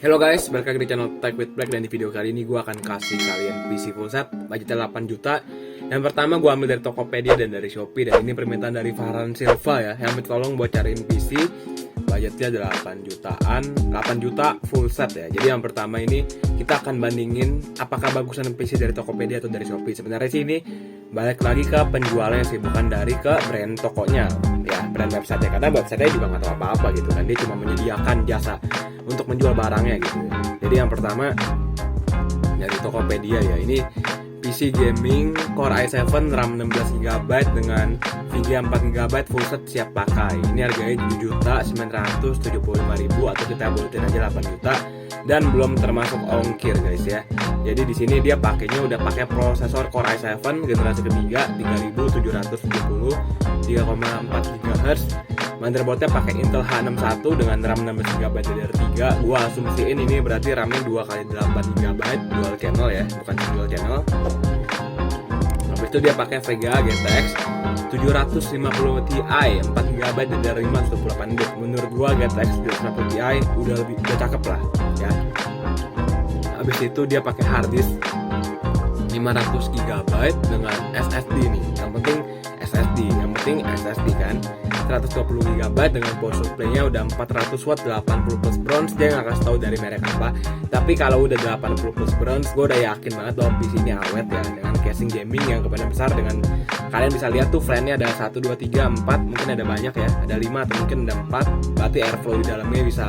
Halo guys, balik lagi di channel Tech with Black. Dan di video kali ini gue akan kasih kalian PC full set budgetnya 8 juta. Yang pertama gue ambil dari Tokopedia dan dari Shopee. Dan ini permintaan dari Farhan Silva ya, yang minta tolong buat cariin PC budgetnya 8 jutaan, 8 juta full set ya. Jadi yang pertama ini kita akan bandingin apakah bagusan PC dari Tokopedia atau dari Shopee. Sebenarnya sih ini balik lagi ke penjualnya sih, bukan dari ke brand tokonya ya, brand website ya. Karena website-nya juga nggak tahu apa-apa gitu kan, dia cuma menyediakan jasa untuk menjual barangnya gitu. Jadi yang pertama dari Tokopedia ya, ini PC gaming Core i7 RAM 16GB dengan VGA 4GB full set siap pakai. Ini harganya 7.975.000 atau kita buletin aja 8 juta dan belum termasuk ongkir guys ya. Jadi di sini dia pakainya udah pakai prosesor Core i7 generasi ketiga 3770 3,4 GHz. Motherboardnya pakai Intel H61 dengan RAM 16GB DDR3. Gua asumsiin ini berarti RAM-nya 2x8GB dual channel ya, bukan single channel. Habis itu dia pakai VGA GTX 750 Ti 4GB DDR5 128 bit. Menurut gua GTX 750 Ti udah cakep lah ya. Habis itu dia pakai hard disk 500GB dengan SSD nih. Yang penting SSD kan. 120GB dengan power supply-nya udah 400 watt 80 plus bronze. Dia nggak kasih tahu dari merek apa, tapi kalau udah 80 plus bronze gue udah yakin banget bahwa PC ini awet ya, dengan casing gaming yang kebanyakan besar. Dengan kalian bisa lihat tuh fan-nya ada 1, 2, 3, 4, mungkin ada banyak ya, ada 5 atau mungkin ada 4. Berarti airflow di dalamnya bisa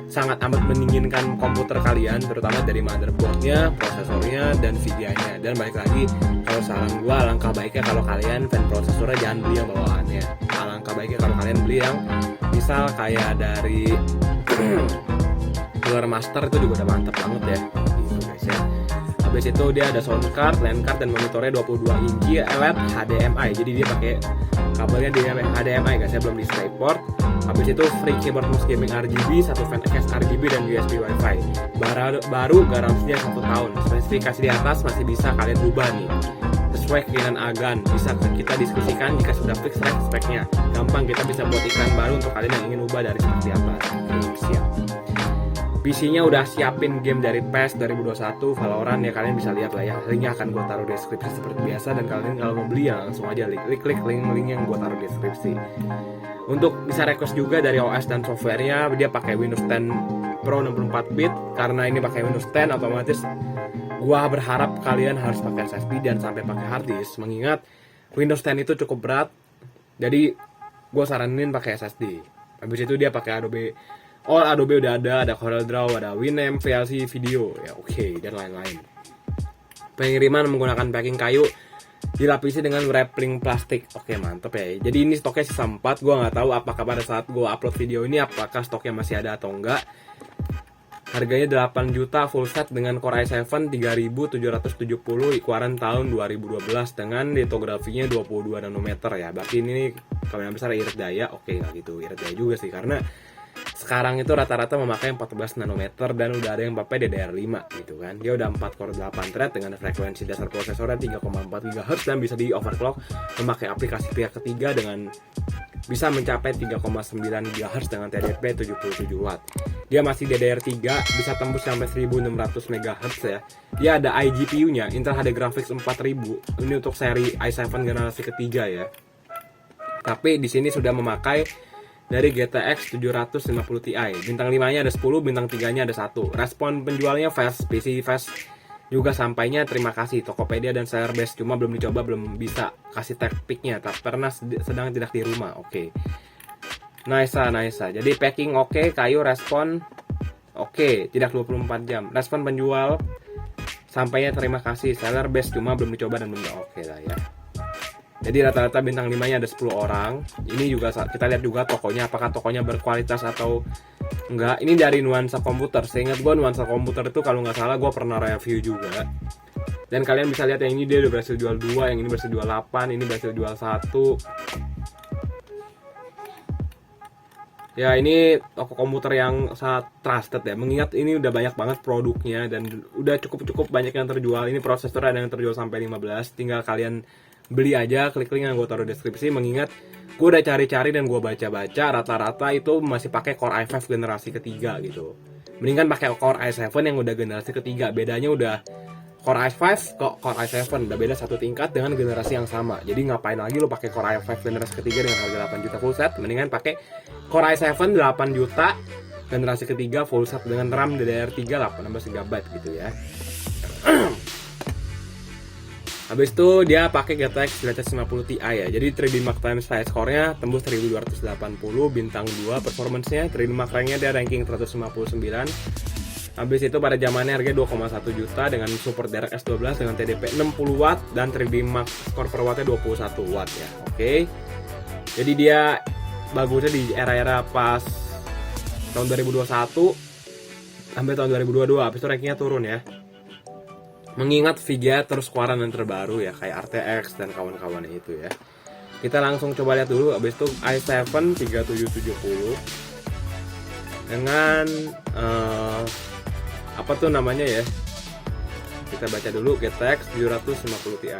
sangat amat mendinginkan komputer kalian, terutama dari motherboardnya, prosesornya, dan VGA-nya. Dan balik lagi, kalau saran gue alangkah baiknya kalau kalian fan prosesornya jangan beli yang bawaannya. Alangkah baiknya kalau kalian beli yang misal kayak dari Cooler Master, itu juga udah mantep banget ya gitu guys ya. Habis itu dia ada sound card, LAN card, dan monitornya 22 inci LED HDMI. Jadi dia pakai kabelnya di HDMI guys ya, belum DisplayPort. Habis itu free keyboard mouse gaming RGB, satu fan case RGB, dan USB Wi-Fi. Baru garansinya 1 tahun. Spesifikasi di atas masih bisa kalian ubah nih sesuai keinginan Agan. Bisa kita diskusikan jika sudah fix speknya. Gampang, kita bisa buat iklan baru untuk kalian yang ingin ubah dari seperti apa. Siap. PC-nya udah siapin game dari PES 2021, Valorant ya, kalian bisa lihat lah ya. Linknya akan gue taruh di deskripsi seperti biasa, dan kalian kalau mau beli ya langsung aja klik link yang gue taruh di deskripsi. Untuk bisa request juga dari OS dan softwarenya, dia pakai Windows 10 Pro 64 bit. Karena ini pakai Windows 10, otomatis gua berharap kalian harus pakai SSD dan sampai pakai hard disk, mengingat Windows 10 itu cukup berat. Jadi gua saranin pakai SSD. Habis itu dia pakai Adobe udah ada CorelDRAW, ada Winamp, VLC video ya, oke, dan lain-lain. Pengiriman menggunakan packing kayu, dilapisi dengan wrapping plastik. Oke, mantep ya. Jadi ini stoknya sisa 4. Gue nggak tahu apakah pada saat gue upload video ini apakah stoknya masih ada atau enggak. Harganya 8 juta full set dengan Core i7 3770 keluaran tahun 2012 dengan litografinya 22 nanometer ya. Berarti ini kamera besar irit daya. Oke, nggak gitu irit daya juga sih, karena sekarang itu rata-rata memakai 14 nanometer dan udah ada yang pakai DDR5 gitu kan. Dia udah 4 core 8 thread dengan frekuensi dasar prosesornya 3,4 GHz dan bisa di overclock memakai aplikasi pihak ketiga dengan bisa mencapai 3,9 GHz dengan TDP 77 Watt. Dia masih DDR3, bisa tembus sampai 1600 MHz ya. Dia ada iGPU-nya, Intel HD Graphics 4000. Ini untuk seri i7 generasi ketiga ya. Tapi di sini sudah memakai dari GTX 750 Ti. Bintang 5-nya ada 10, bintang 3-nya ada 1. Respon penjualnya fast, PC fast juga sampainya terima kasih Tokopedia dan Sellerbase, cuma belum dicoba, belum bisa kasih tag pic-nya, karena sedang tidak di rumah. Oke. Nice. Jadi packing oke, kayu respon oke, tidak 24 jam. Respon penjual sampainya terima kasih Sellerbase, cuma belum dicoba dan belum oke lah ya. Jadi rata-rata bintang 5-nya ada 10 orang. Ini juga kita lihat juga tokonya, apakah tokonya berkualitas atau enggak. Ini dari Nuansa Komputer. Seingat gue Nuansa Komputer itu kalau nggak salah gue pernah review juga. Dan kalian bisa lihat yang ini dia udah berhasil jual 2, yang ini berhasil jual 8, ini berhasil jual 1. Ya, ini toko komputer yang sangat trusted ya, mengingat ini udah banyak banget produknya dan udah cukup banyak yang terjual. Ini prosesor ada yang terjual sampai 15, tinggal kalian beli aja, klik link yang gue taruh deskripsi. Mengingat gue udah cari-cari dan gue baca-baca, rata-rata itu masih pakai Core i5 generasi ketiga gitu. mendingan pakai Core i7 yang udah generasi ketiga. Bedanya udah Core i5 ke Core i7 udah beda satu tingkat dengan generasi yang sama. Jadi ngapain lagi lo pakai Core i5 generasi ketiga dengan harga 8 juta full set, mendingan pakai Core i7 8 juta generasi ketiga full set dengan RAM DDR3 16 GB gitu ya. Habis itu dia pakai GTX 950 Ti ya. Jadi 3D Mark Times High score-nya tembus 1280, bintang 2 performance-nya, 3D Mark rank-nya dia ranking 159. Habis itu pada zamannya harganya 2,1 juta dengan support DirectX 12 dengan TDP 60 watt dan 3D Mark score per wattnya 21 watt ya. Oke. Jadi dia bagusnya di era-era pas tahun 2021 sampai tahun 2022. Habis itu rankingnya turun ya. Mengingat VGA terus keluaran yang terbaru ya, kayak RTX dan kawan-kawannya itu ya. Kita langsung coba lihat dulu. Habis itu i7 3770 dengan apa tuh namanya ya, kita baca dulu, GTX 750 Ti.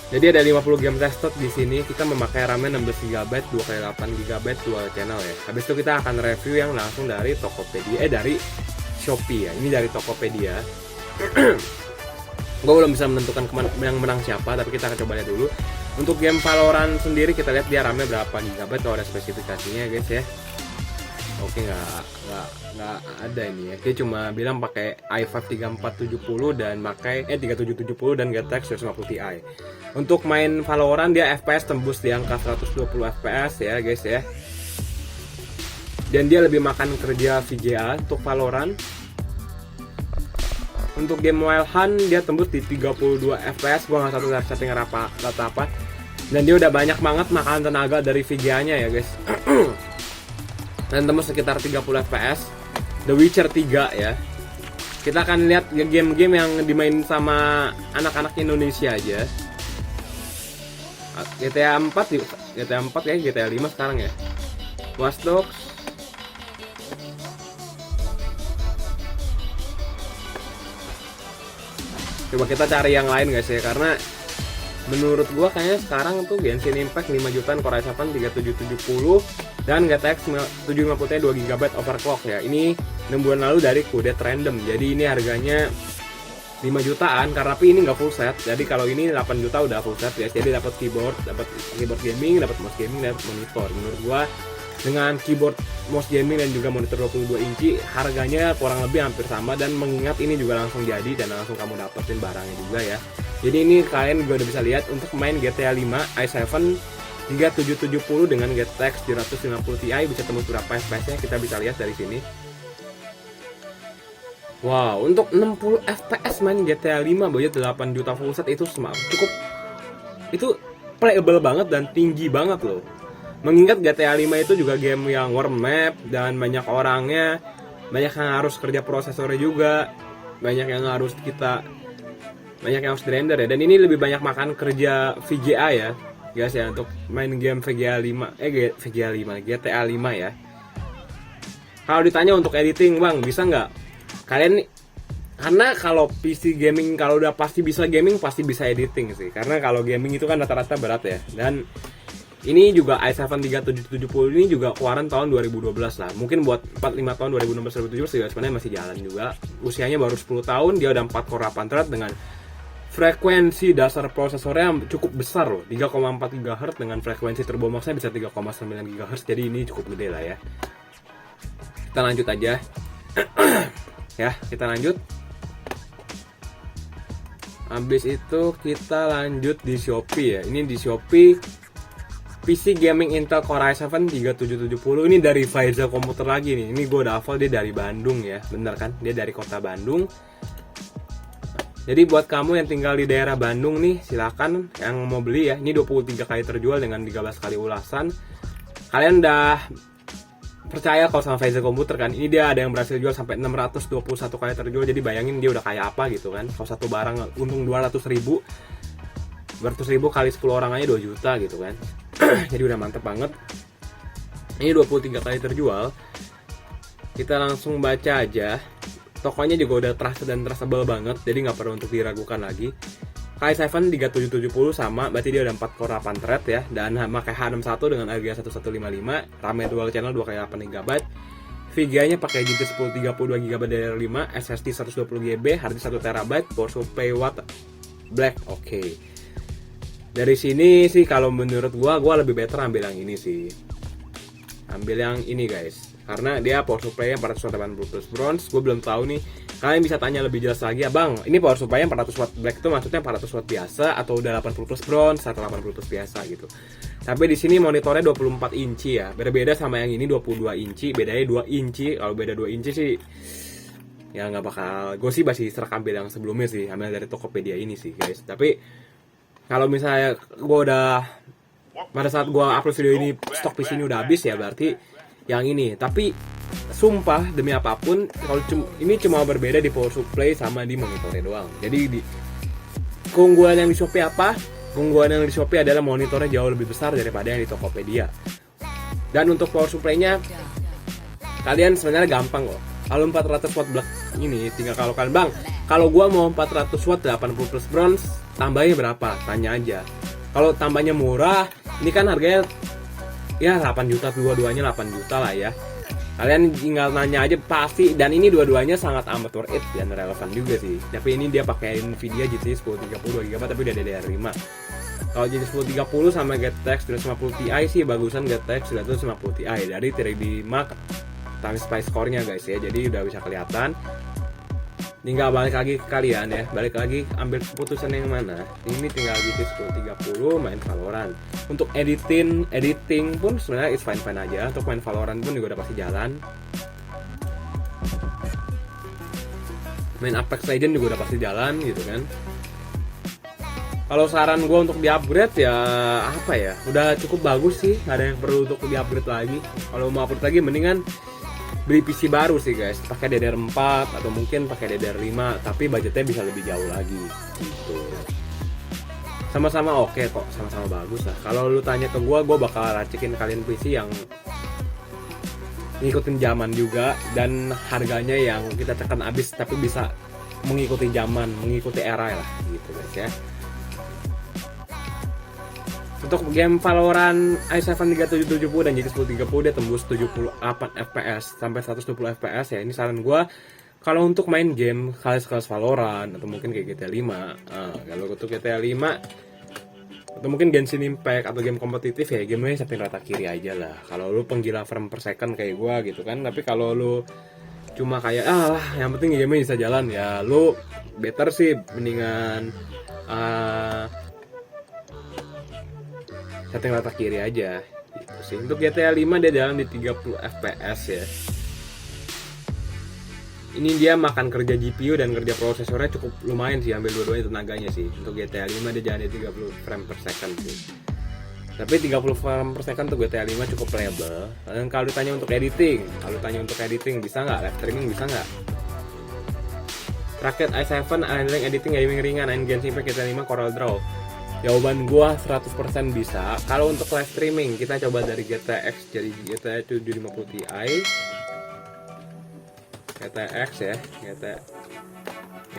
Jadi ada 50 game tested di sini. Kita memakai RAM-nya 16 GB, 2x8 GB dual channel ya. Habis itu kita akan review yang langsung dari Tokopedia, dari Shopee ya. Ini dari Tokopedia. Gue belum bisa menentukan yang menang siapa, tapi kita akan coba lihat dulu. Untuk game Valorant sendiri kita lihat dia RAM-nya berapa GB, kalau ada spesifikasinya guys ya. Oke, nggak ada ini ya. Dia cuma bilang pakai i5 3470 dan pakai 3770 dan GTX 950 Ti. Untuk main Valorant dia FPS tembus di angka 120 FPS ya guys ya. Dan dia lebih makan kerja VGA untuk Valorant. Untuk game Wild Hunt dia tembus di 32 FPS, gua nggak satu setting rata apa. Dan dia udah banyak banget makan tenaga dari VGA-nya ya guys. Dan tembus sekitar 30 FPS. The Witcher 3 ya. Kita akan lihat game-game yang dimain sama anak-anak Indonesia aja. GTA 4 ya, GTA 5 sekarang ya. Watch Dogs. Coba kita cari yang lain guys ya, karena menurut gua kayaknya sekarang tuh Genshin Impact 5 jutaan, Core i7 3770 dan GTX 750 2 GB overclock ya. Ini 6 bulan lalu dari Kudet Random. Jadi ini harganya 5 jutaan karena tapi ini nggak full set. Jadi kalau ini 8 juta udah full set ya. Jadi dapat keyboard gaming, dapat mouse gaming, dapat monitor. Menurut gua dengan keyboard, mouse gaming dan juga monitor 22 inci harganya kurang lebih hampir sama, dan mengingat ini juga langsung jadi dan langsung kamu dapetin barangnya juga ya. Jadi ini kalian juga udah bisa lihat untuk main GTA 5 i7 3770 dengan GTX 750 Ti bisa tembus berapa FPS-nya kita bisa lihat dari sini. Wow, untuk 60 FPS main GTA 5 budget 8 juta full set itu cukup, itu playable banget dan tinggi banget loh. Mengingat GTA 5 itu juga game yang war map dan banyak orangnya, banyak yang harus kerja prosesornya juga, banyak yang harus render ya. Dan ini lebih banyak makan kerja VGA ya guys ya, untuk main game GTA 5 ya. Kalau ditanya untuk editing bang bisa nggak, kalian karena kalau PC gaming kalau udah pasti bisa gaming pasti bisa editing sih, karena kalau gaming itu kan rata-rata berat ya. Dan ini juga i7 3770 ini juga keluaran tahun 2012 lah. Mungkin buat 4-5 tahun 2016-2017 juga sebenarnya masih jalan juga. Usianya baru 10 tahun, dia udah 4 core 8 thread dengan frekuensi dasar prosesornya cukup besar loh, 3,4 GHz dengan frekuensi turbo max-nya bisa 3,9 GHz. Jadi ini cukup gede lah ya. Kita lanjut aja. Ya, kita lanjut. Habis itu kita lanjut di Shopee ya. Ini di Shopee PC gaming Intel Core i7 3770 ini dari Faisal Komputer lagi nih. Ini gue udah hafal dia dari Bandung ya. Bener kan? Dia dari kota Bandung. Jadi buat kamu yang tinggal di daerah Bandung nih, silakan yang mau beli ya. Ini 23 kali terjual dengan 13 kali ulasan. Kalian udah percaya kalau sama Faisal Komputer kan? Ini dia ada yang berhasil jual sampai 621 kali terjual. Jadi bayangin dia udah kayak apa gitu kan. Kalau satu barang untung 200.000 kali 10 orang aja 2 juta gitu kan. Jadi udah mantep banget. Ini 23 kali terjual. Kita langsung baca aja. Tokonya juga udah trusted dan trustable banget, jadi nggak perlu untuk diragukan lagi. K7 3770 sama, berarti dia udah 4 core 8 thread ya, dan pakai H61 dengan RGA 1155, RAM dual channel 2x8GB, VGA-nya pakai GT 1032 GB DDR5, SSD 120 GB, hard disk 1 TB, power supply watt black. Oke. Dari sini sih kalau menurut gua lebih better ambil yang ini sih. Ambil yang ini guys, karena dia power supply-nya 480 plus bronze. Gua belum tahu nih. Kalian bisa tanya lebih jelas lagi, Abang, ini power supply-nya 400 watt black itu maksudnya 400 watt biasa atau udah 80 plus bronze atau 80 plus biasa gitu. Tapi di sini monitornya 24 inci ya. Berbeda sama yang ini 22 inci, bedanya 2 inci. Kalau beda 2 inci sih ya nggak bakal, gue sih masih serak ambil yang sebelumnya sih, ambil dari Tokopedia ini sih guys. Tapi kalau misalnya gue udah, pada saat gue upload video ini stok PC ini udah habis ya, berarti yang ini. Tapi sumpah demi apapun, kalau ini cuma berbeda di power supply sama di monitornya doang. Jadi di keunggulan yang di Shopee apa? Keunggulan yang di Shopee adalah monitornya jauh lebih besar daripada yang di Tokopedia. Dan untuk power supply-nya kalian sebenarnya gampang kok. Kalau 400 watt black ini tinggal kalau kalian, Bang, kalau gua mau 400 watt 80 plus bronze, tambahnya berapa? Tanya aja. Kalau tambahnya murah, ini kan harganya ya 8 juta, dua-duanya 8 juta lah ya. Kalian tinggal nanya aja pasti, dan ini dua-duanya sangat amat worth it dan relevan juga sih. Tapi ini dia pakai Nvidia GTX 1030 GB tapi udah DDR5. Kalau GTX 1030 sama GTX 950 Ti sih bagusan GTX 950 Ti dari 3D Mark times Spice Core-nya guys ya. Jadi udah bisa kelihatan. Tinggal balik lagi ke kalian ya, balik lagi ambil keputusan yang mana. Ini tinggal GTX 1030 main Valorant. Untuk editing pun sebenarnya it's fine aja. Untuk main Valorant pun juga udah pasti jalan. Main Apex Legends juga udah pasti jalan gitu kan. Kalau saran gue untuk di-upgrade ya apa ya, udah cukup bagus sih, nggak ada yang perlu untuk di-upgrade lagi. Kalau mau upgrade lagi mendingan beli PC baru sih guys, pakai DDR4 atau mungkin pakai DDR5, tapi budgetnya bisa lebih jauh lagi gitu. Sama-sama oke kok, sama-sama bagus lah. Kalau lu tanya ke gue bakal racikin kalian PC yang ngikutin zaman juga dan harganya yang kita tekan habis tapi bisa mengikuti zaman, mengikuti era lah gitu guys ya. Untuk game Valorant i7 3770 dan GTX 1030 dia tembus 78 FPS sampai 120 FPS ya. Ini saran gue kalau untuk main game kelas Valorant atau mungkin kayak GTA 5. Kalau untuk GTA 5 atau mungkin Genshin Impact atau game kompetitif ya, gamenya setting rata kiri aja lah. Kalau lu penggila frame per second kayak gue gitu kan. Tapi kalau lu cuma kayak yang penting gamenya bisa jalan ya, lu better sih mendingan setting rata kiri aja gitu sih. Untuk GTA 5 dia jalan di 30 fps ya. Ini dia makan kerja GPU dan kerja prosesornya cukup lumayan sih, ambil dua-duanya tenaganya sih. Untuk GTA 5 dia jalan di 30 frame per second sih. Tapi 30 frame per second untuk GTA 5 cukup playable. Dan kalau ditanya untuk editing, bisa nggak? Live streaming bisa nggak? Rakit i7 handling editing gaming ringan, Genshin Impact GTA 5 Coral Draw. Jawaban gua 100% bisa. Kalau untuk live streaming kita coba dari GTX, jadi GTX 750 Ti. GTX ya,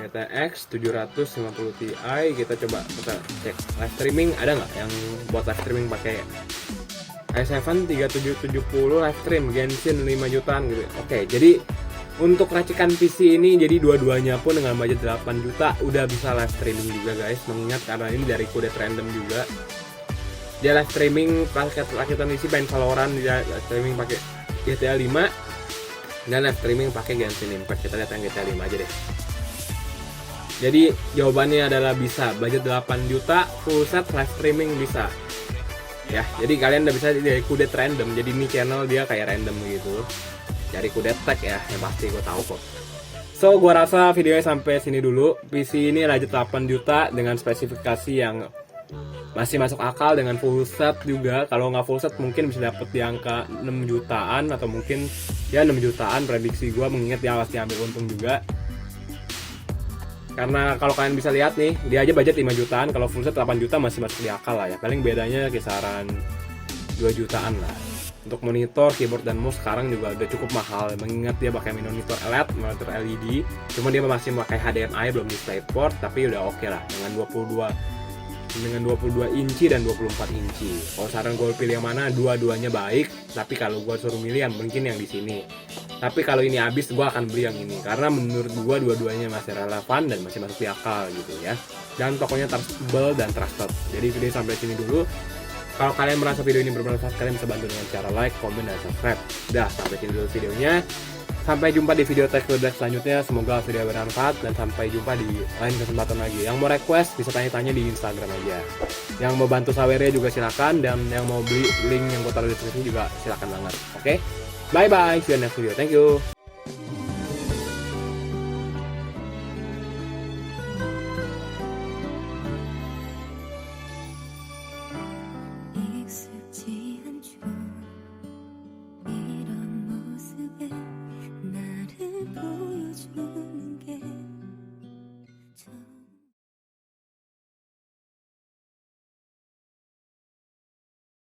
GTX 750 Ti kita coba cek live streaming ada nggak yang buat live streaming pakai i7 3770 live stream Genshin 5 jutaan gitu. Oke, jadi untuk racikan PC ini jadi dua-duanya pun dengan budget 8 juta udah bisa live streaming juga guys. Mengingat karena ini dari kode random juga. Dia live streaming rakitan isi main Valorant, dia live streaming pakai GTA 5 dan live streaming pakai Genshin Impact. Kita lihat yang GTA 5 aja deh. Jadi jawabannya adalah bisa, budget 8 juta full set live streaming bisa. Ya, jadi kalian udah bisa dari kudet random. Jadi ini channel dia kayak random gitu. Dari kudet tag ya, yang pasti gue tahu kok. So, gue rasa videonya sampai sini dulu. PC ini budget 8 juta dengan spesifikasi yang masih masuk akal dengan full set juga. Kalau nggak full set mungkin bisa dapet di angka 6 jutaan atau mungkin ya 6 jutaan prediksi gue, mengingat dia pasti ambil untung juga. Karena kalau kalian bisa lihat nih, dia aja budget 5 jutaan, kalau full set 8 juta masih masuk di akal lah ya. Paling bedanya kisaran 2 jutaan lah. Untuk monitor, keyboard, dan mouse sekarang juga udah cukup mahal, mengingat dia pakai monitor OLED, monitor LED. Cuma dia masih pakai HDMI, belum DisplayPort, tapi udah oke lah dengan 22 inci dan 24 inci. Kalau saran gue pilih yang mana, dua-duanya baik, tapi kalau gue suruh milih yang mungkin yang di sini. Tapi kalau ini habis, gue akan beli yang ini karena menurut gue dua-duanya masih relevan dan masih masuk di akal gitu ya. Dan tokonya trustable dan trusted. Jadi video sampai sini dulu. Kalau kalian merasa video ini bermanfaat, kalian bisa bantu dengan cara like, komen, dan subscribe. Udah, sampai sini dulu videonya. Sampai jumpa di video Tech Product selanjutnya. Semoga video bermanfaat dan sampai jumpa di lain kesempatan lagi. Yang mau request bisa tanya-tanya di Instagram aja. Yang mau bantu sawernya juga silakan, dan yang mau beli link yang gue taruh di deskripsi juga silakan banget. Oke? Bye bye. See you next video. Thank you.